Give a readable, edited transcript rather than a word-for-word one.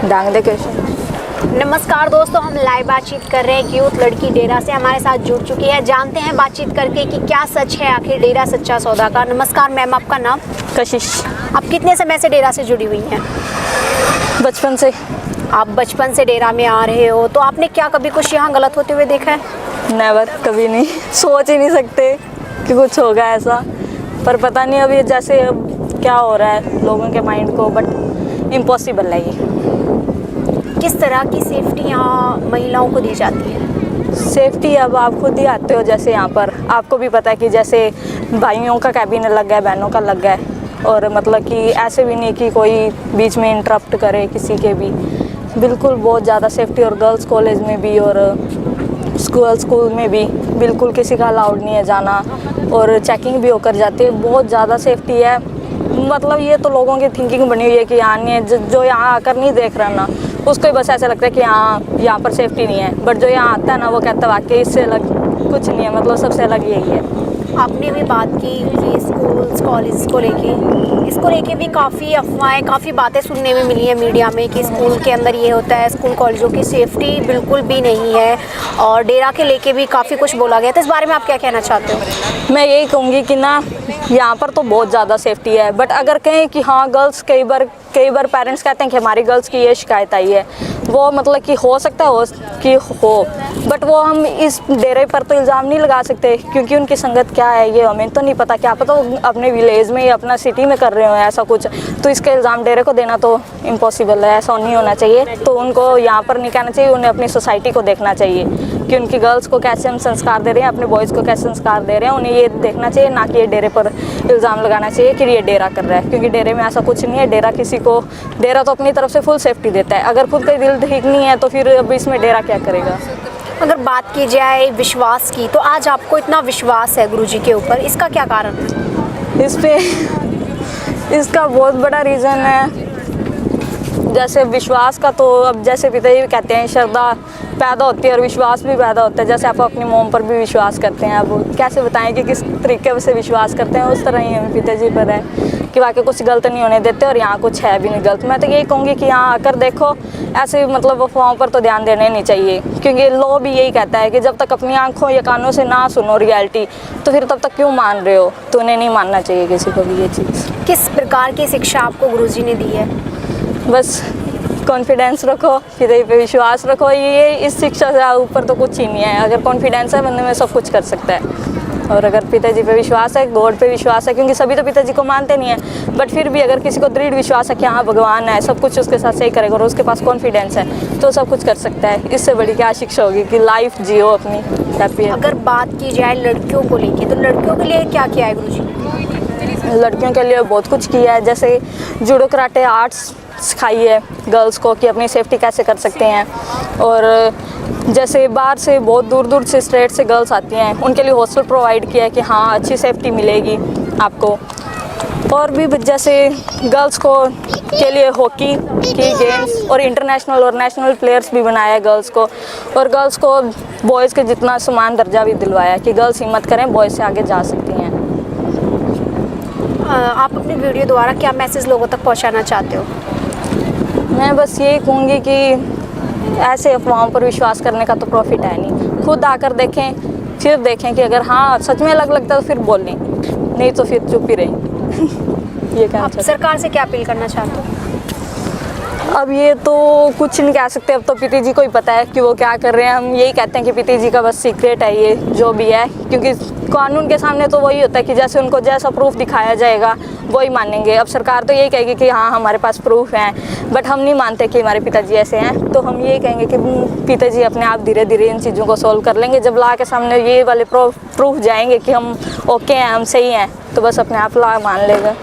डांग दे question. नमस्कार दोस्तों, हम लाइव बातचीत कर रहे हैं एक यूथ लड़की डेरा से हमारे साथ जुड़ चुकी है। जानते हैं बातचीत करके कि क्या सच है आखिर डेरा सच्चा सौदा का। नमस्कार मैम, आपका नाम? कशिश। आप कितने समय से डेरा से जुड़ी हुई हैं? बचपन से। आप बचपन से डेरा में आ रहे हो, तो आपने क्या कभी कुछ यहाँ गलत होते हुए देखा है? नेवर, कभी नहीं। सोच ही नहीं सकते कि कुछ होगा ऐसा, पर पता नहीं अभी जैसे अब क्या हो रहा है लोगों के माइंड को, बट इम्पॉसिबल है ये। किस तरह की सेफ्टी यहाँ महिलाओं को दी जाती है? सेफ्टी अब आप खुद ही आते हो, जैसे यहाँ पर आपको भी पता है कि जैसे भाइयों का कैबिन अलग है, बहनों का अलग है, और मतलब कि ऐसे भी नहीं कि कोई बीच में इंटरप्ट करे किसी के भी। बिल्कुल बहुत ज़्यादा सेफ्टी, और गर्ल्स कॉलेज में भी और स्कूल में भी बिल्कुल किसी का अलाउड नहीं है जाना, और चेकिंग भी होकर जाती है। बहुत ज़्यादा सेफ्टी है। मतलब ये तो लोगों की थिंकिंग बनी हुई है कि यहाँ जो यहाँ आकर नहीं देख रहा ना, उसको ही बस ऐसा लगता है कि यहाँ पर सेफ्टी नहीं है, बट जो यहाँ आता है ना वो कहता है वाकई इससे अलग कुछ नहीं है, मतलब सबसे अलग यही है। आपने भी बात की कि स्कूल्स कॉलेज को लेके, इसको लेके भी काफ़ी अफवाहें, काफ़ी बातें सुनने में मिली है मीडिया में कि स्कूल के अंदर ये होता है, स्कूल कॉलेजों की सेफ्टी बिल्कुल भी नहीं है, और डेरा के लेके भी काफ़ी कुछ बोला गया। तो इस बारे में आप क्या कहना चाहते हो? मैं यही कहूँगी कि ना यहाँ पर तो बहुत ज़्यादा सेफ्टी है, बट अगर कहें कि हाँ गर्ल्स, कई बार पेरेंट्स कहते हैं कि हमारी गर्ल्स की ये शिकायत आई है, वो मतलब कि हो सकता है बट वो हम इस डेरे पर तो इल्ज़ाम नहीं लगा सकते, क्योंकि उनकी संगत क्या है ये हमें तो नहीं पता। क्या पता वो अपने विलेज में या अपना सिटी में कर रहे हो ऐसा कुछ, तो इसका इल्ज़ाम डेरे को देना तो इम्पॉसिबल है, ऐसा नहीं होना चाहिए। तो उनको यहाँ पर नहीं कहना चाहिए, उन्हें अपनी सोसाइटी को देखना चाहिए कि उनकी गर्ल्स को कैसे हम संस्कार दे रहे हैं, अपने बॉयज़ को कैसे संस्कार दे रहे हैं, उन्हें ये देखना चाहिए, ना कि ये डेरे पर इल्ज़ाम लगाना चाहिए कि ये डेरा कर रहा है, क्योंकि डेरे में ऐसा कुछ नहीं है। डेरा तो अपनी तरफ से फुल सेफ्टी देता है। अगर खुद का दिल ठीक नहीं है तो फिर अब इसमें डेरा क्या करेगा। अगर बात की जाए विश्वास की, तो आज आपको इतना विश्वास है गुरुजी के ऊपर, इसका क्या कारण है? इसका बहुत बड़ा रीज़न है। जैसे विश्वास का तो अब जैसे पिताजी भी कहते हैं, श्रद्धा पैदा होती है और विश्वास भी पैदा होता है। जैसे आप अपनी मोम पर भी विश्वास करते हैं, अब कैसे बताएं कि किस तरीके से विश्वास करते हैं, उस तरह ही हमें पिताजी पर है कि वाकई कुछ गलत नहीं होने देते, और यहाँ कुछ है भी नहीं गलत। मैं तो यही कहूँगी कि यहाँ आकर देखो, ऐसे मतलब अफवाहों पर तो ध्यान देना ही नहीं चाहिए, क्योंकि लॉ भी यही कहता है कि जब तक अपनी आँखों या कानों से ना सुनो रियलिटी, तो फिर तब तक क्यों मान रहे हो। तो उन्हें नहीं मानना चाहिए किसी को भी ये चीज़। किस प्रकार की शिक्षा आपको गुरुजी ने दी है? बस कॉन्फिडेंस रखो, पिताजी पे विश्वास रखो, ये इस शिक्षा से ऊपर तो कुछ ही नहीं है। अगर कॉन्फिडेंस है बंदे में, सब कुछ कर सकता है। और अगर पिताजी पे विश्वास है, गॉड पे विश्वास है, क्योंकि सभी तो पिताजी को मानते नहीं है, बट फिर भी अगर किसी को दृढ़ विश्वास है कि हाँ भगवान है, सब कुछ उसके साथ सही करेगा, और उसके पास कॉन्फिडेंस है, तो सब कुछ कर सकता है। इससे बड़ी क्या शिक्षा होगी कि लाइफ जियो अपनी हैप्पी। अगर बात की जाए लड़कियों को लेके, तो लड़कियों के लिए क्या किया है गुरुजी ने? लड़कियों के लिए बहुत कुछ किया है, जैसे जूडो, कराटे, आर्ट्स सिखाई है गर्ल्स को कि अपनी सेफ्टी कैसे कर सकते हैं। और जैसे बाहर से बहुत दूर से स्टेट से गर्ल्स आती हैं, उनके लिए हॉस्टल प्रोवाइड किया है कि हाँ अच्छी सेफ्टी मिलेगी आपको। और भी जैसे गर्ल्स को के लिए हॉकी की गेम्स और इंटरनेशनल और नेशनल प्लेयर्स भी बनाया है गर्ल्स को, और गर्ल्स को बॉयज़ के जितना समान दर्जा भी दिलवाया है कि गर्ल्स हिम्मत करें, बॉयज़ से आगे जा सकती हैं। आप अपनी वीडियो द्वारा क्या मैसेज लोगों तक पहुंचाना चाहते हो? मैं बस यही कहूँगी कि ऐसे अफवाहों पर विश्वास करने का तो प्रॉफिट है नहीं। खुद आकर देखें, फिर देखें कि अगर हाँ सच में अलग लगता है तो फिर बोलें, नहीं तो फिर चुप ही रहें। ये आप सरकार से क्या अपील करना चाहते हो? अब ये तो कुछ नहीं कह सकते, अब तो पिताजी को ही पता है कि वो क्या कर रहे हैं। हम यही कहते हैं कि पिताजी का बस सीक्रेट है ये जो भी है, क्योंकि कानून के सामने तो वही होता है कि जैसे उनको जैसा प्रूफ दिखाया जाएगा वही मानेंगे। अब सरकार तो यही कहेगी कि हाँ हमारे पास प्रूफ हैं, बट हम नहीं मानते कि हमारे पिताजी ऐसे हैं, तो हम यही कहेंगे कि पिताजी अपने आप धीरे धीरे इन चीज़ों को सॉल्व कर लेंगे। जब ला के सामने ये वाले प्रूफ जाएंगे कि हम ओके हैं, हम सही हैं, तो बस अपने आप ला मान लेगा।